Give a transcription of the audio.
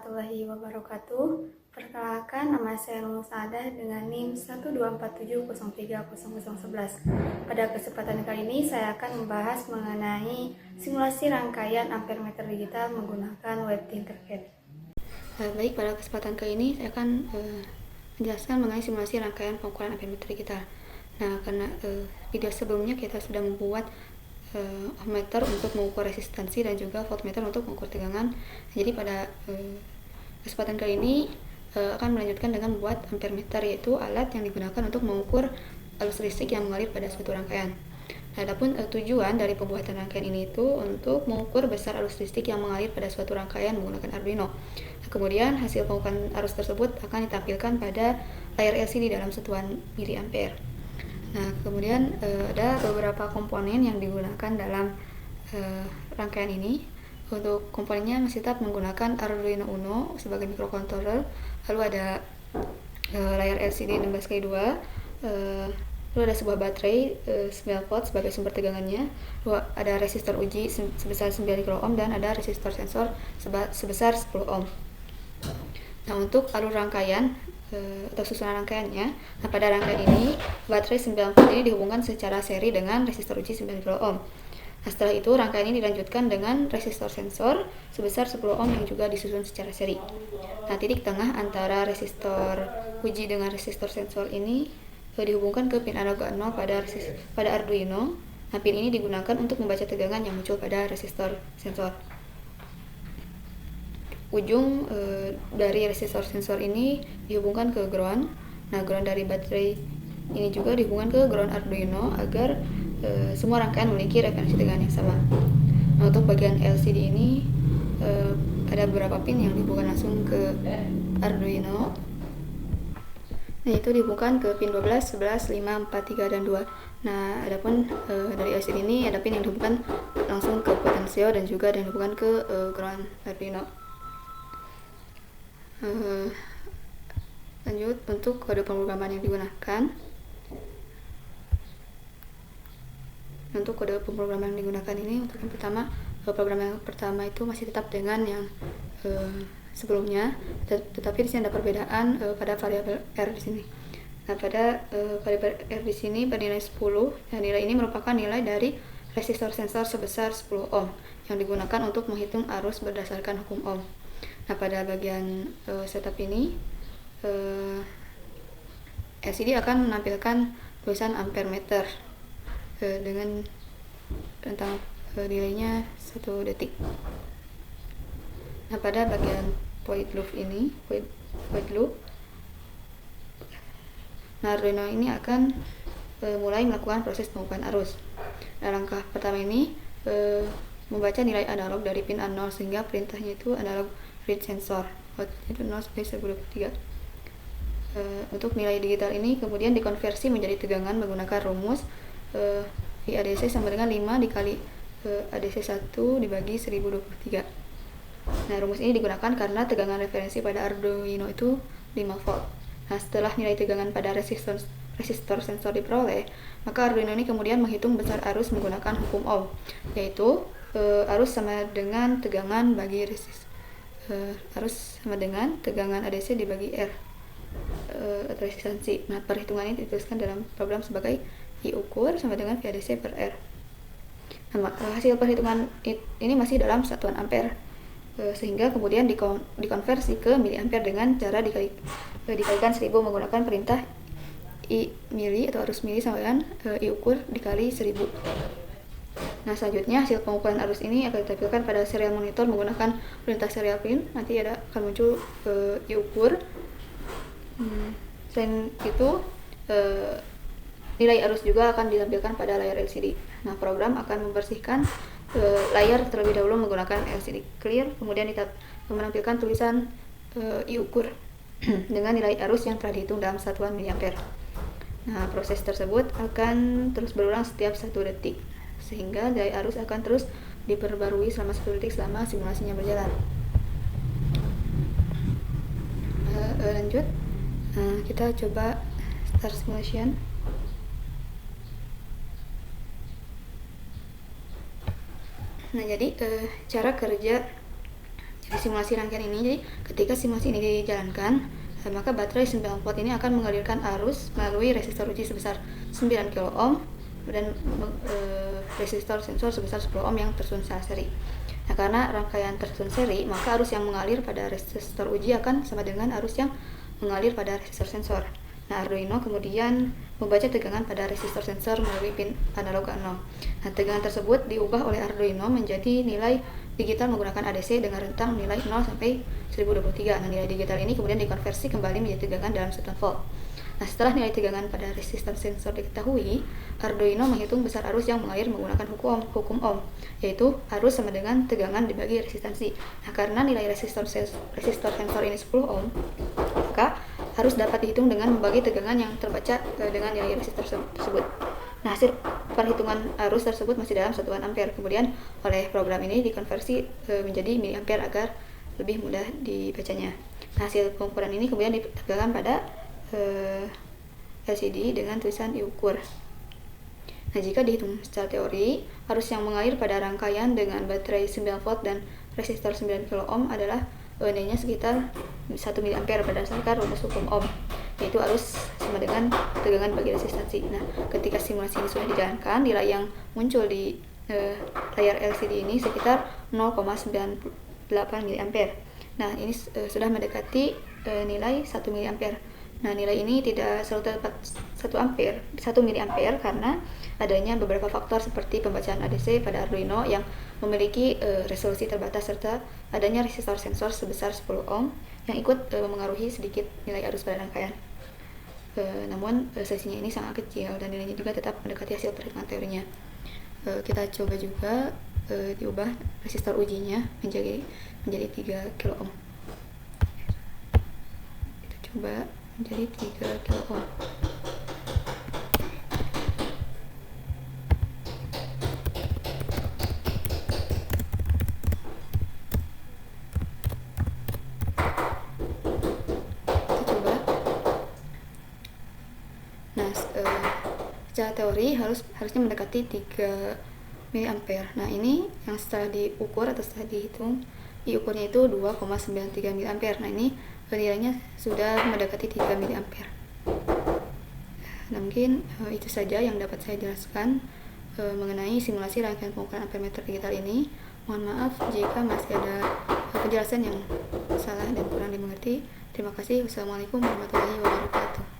warahmatullahi wabarakatuh. Perkenalkan, nama saya Nurul Saadah dengan NIM 12470303011. Pada kesempatan kali ini saya akan membahas mengenai simulasi rangkaian ampere meter digital menggunakan web Tinkercad. Baik, pada kesempatan kali ini saya akan menjelaskan mengenai simulasi rangkaian pengukuran ampere meter digital. Nah, karena video sebelumnya kita sudah membuat ohmmeter untuk mengukur resistansi dan juga voltmeter untuk mengukur tegangan. Jadi pada kesempatan kali ini akan melanjutkan dengan membuat ampere meter, yaitu alat yang digunakan untuk mengukur arus listrik yang mengalir pada suatu rangkaian. Nah, adapun tujuan dari pembuatan rangkaian ini itu untuk mengukur besar arus listrik yang mengalir pada suatu rangkaian menggunakan Arduino. Nah, kemudian hasil pengukuran arus tersebut akan ditampilkan pada layar LCD dalam satuan miliampere. Nah, kemudian ada beberapa komponen yang digunakan dalam rangkaian ini. Untuk komponennya masih tetap menggunakan Arduino Uno sebagai microcontroller, lalu ada layar LCD 16x2, lalu ada sebuah baterai 9 volt sebagai sumber tegangannya, lalu ada resistor uji sebesar 9 kilo ohm dan ada resistor sensor sebesar 10 ohm. Nah, untuk alur rangkaian atau susunan rangkaiannya, nah pada rangkaian ini baterai 9 volt ini dihubungkan secara seri dengan resistor uji 9 kilo ohm. Nah, setelah itu rangkaian ini dilanjutkan dengan resistor sensor sebesar 10 ohm yang juga disusun secara seri. Nah, titik tengah antara resistor uji dengan resistor sensor ini dihubungkan ke pin analog 0 pada Arduino. Nah, pin ini digunakan untuk membaca tegangan yang muncul pada resistor sensor. Ujung dari resistor sensor ini dihubungkan ke ground. Nah, ground dari baterai ini juga dihubungkan ke ground Arduino agar semua rangkaian memiliki referensi tegangan yang sama. Nah, untuk bagian LCD ini ada beberapa pin yang dihubungkan langsung ke Arduino. Nah, itu dihubungkan ke pin 12, 11, 5, 4, 3, dan 2. Nah, adapun dari LCD ini ada pin yang dihubungkan langsung ke potensio dan juga dihubungkan ke ground Arduino. Lanjut, untuk kode pemrograman yang digunakan. Untuk kode pemrograman yang digunakan ini, untuk yang pertama, program yang pertama itu masih tetap dengan yang sebelumnya, tetapi di sini ada perbedaan pada variabel R di sini. Nah, pada variabel R di sini bernilai 10. Dan nilai ini merupakan nilai dari resistor sensor sebesar 10 ohm yang digunakan untuk menghitung arus berdasarkan hukum ohm. Nah, pada bagian setup ini LCD akan menampilkan tulisan ampere meter dengan rentang nilainya 1 detik. Nah, pada bagian void loop ini, nah, Arduino ini akan mulai melakukan proses pengukuran arus. Nah, langkah pertama ini membaca nilai analog dari pin A0 sehingga perintahnya itu analog read sensor, itu 0-1023. Untuk nilai digital ini kemudian dikonversi menjadi tegangan menggunakan rumus I ADC sama dengan 5 dikali ADC 1 dibagi 1023. Nah, rumus ini digunakan karena tegangan referensi pada Arduino itu 5 volt. Nah, setelah nilai tegangan pada resistor sensor diperoleh, maka Arduino ini kemudian menghitung besar arus menggunakan hukum ohm, yaitu arus sama dengan tegangan bagi arus sama dengan tegangan ADC dibagi R atau resistansi. Nah, perhitungan ini dituliskan dalam program sebagai I ukur sama dengan V ADC per R. Nah, hasil perhitungan ini masih dalam satuan ampere, sehingga kemudian dikonversi ke miliampere dengan cara dikalikan 1000 menggunakan perintah I mili atau arus mili sama dengan I ukur dikali 1000. Nah, selanjutnya hasil pengukuran arus ini akan ditampilkan pada serial monitor menggunakan perintah serial pin. Nanti akan muncul I ukur. Selain itu nilai arus juga akan ditampilkan pada layar LCD. Nah, program akan membersihkan layar terlebih dahulu menggunakan LCD clear, kemudian menampilkan tulisan I ukur dengan nilai arus yang telah dihitung dalam satuan miliampere. Nah, proses tersebut akan terus berulang setiap 1 detik, sehingga nilai arus akan terus diperbarui selama 1 detik selama simulasinya berjalan. Lanjut, kita coba start simulation. Nah, jadi cara kerja di simulasi rangkaian ini. Jadi ketika simulasi ini dijalankan, maka baterai 9 volt ini akan mengalirkan arus melalui resistor uji sebesar 9 kilo ohm dan resistor sensor sebesar 10 ohm yang tersusun secara seri. Nah, karena rangkaian tersusun seri, maka arus yang mengalir pada resistor uji akan sama dengan arus yang mengalir pada resistor sensor. Nah, Arduino kemudian membaca tegangan pada resistor sensor melalui pin analog A0. Nah, tegangan tersebut diubah oleh Arduino menjadi nilai digital menggunakan ADC dengan rentang nilai 0 sampai 1023. Nah, nilai digital ini kemudian dikonversi kembali menjadi tegangan dalam satuan volt. Nah, setelah nilai tegangan pada resistor sensor diketahui, Arduino menghitung besar arus yang mengalir menggunakan hukum Ohm, yaitu arus sama dengan tegangan dibagi resistansi. Nah, karena nilai resistor sensor ini 10 ohm, maka harus dapat dihitung dengan membagi tegangan yang terbaca dengan nilai resistor tersebut. Nah, hasil perhitungan arus tersebut masih dalam satuan ampere. Kemudian oleh program ini dikonversi menjadi miliampere agar lebih mudah dibacanya. Nah, hasil pengukuran ini kemudian ditampilkan pada LCD dengan tulisan diukur. Nah, jika dihitung secara teori, arus yang mengalir pada rangkaian dengan baterai 9 volt dan resistor 9 kilo ohm adalah nilainya sekitar 1 miliampere berdasarkan rumus hukum Ohm, yaitu arus sama dengan tegangan bagi resistansi. Nah, ketika simulasi ini sudah dijalankan, nilai yang muncul di layar LCD ini sekitar 0,98 miliampere. Nah, ini sudah mendekati nilai 1 miliampere. Nah, nilai ini tidak selalu tepat 1 miliampere karena adanya beberapa faktor seperti pembacaan ADC pada Arduino yang memiliki resolusi terbatas serta adanya resistor sensor sebesar 10 ohm yang ikut mengaruhi sedikit nilai arus pada rangkaian. Namun selisihnya ini sangat kecil dan nilainya juga tetap mendekati hasil perhitungan teorinya. Kita coba juga diubah resistor ujinya menjadi 3 kilo ohm. Kita coba menjadi 3 kilo ohm. Nah, secara teori harusnya mendekati 3 miliampere. Nah, ini yang setelah diukur atau setelah diukurnya itu 2,93 miliampere. Nah, ini nilainya sudah mendekati 3 miliampere. Nah, mungkin itu saja yang dapat saya jelaskan mengenai simulasi rangkaian pengukuran ampermeter digital ini. Mohon maaf jika masih ada penjelasan yang salah dan kurang dimengerti. Terima kasih. Wassalamualaikum warahmatullahi wabarakatuh.